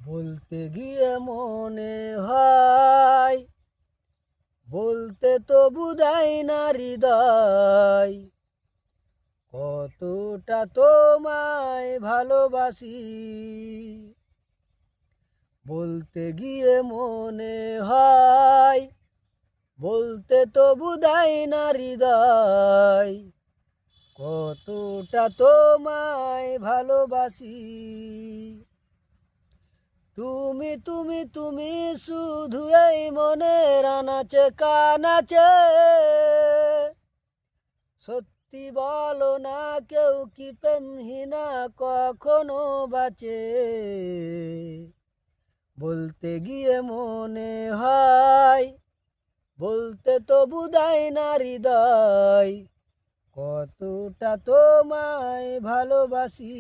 বলতে গিয়ে মনে হয় বলতে তো বুঝাই না হৃদয়, কতটা তোমায় ভালোবাসি। বলতে গিয়ে মনে হয় বলতে তো বুঝাই না হৃদয়, কতটা তোমায় ভালোবাসি। তুমি তুমি তুমি শুধু এই মনের আনাচে কানাচে, সত্যি বলো না কেউ কি প্রেমহীনা কখনো বাঁচে। বলতে গিয়ে মনে হয় বলতে তো বুঝাই না হৃদয়, কতটা তোমায় ভালোবাসি।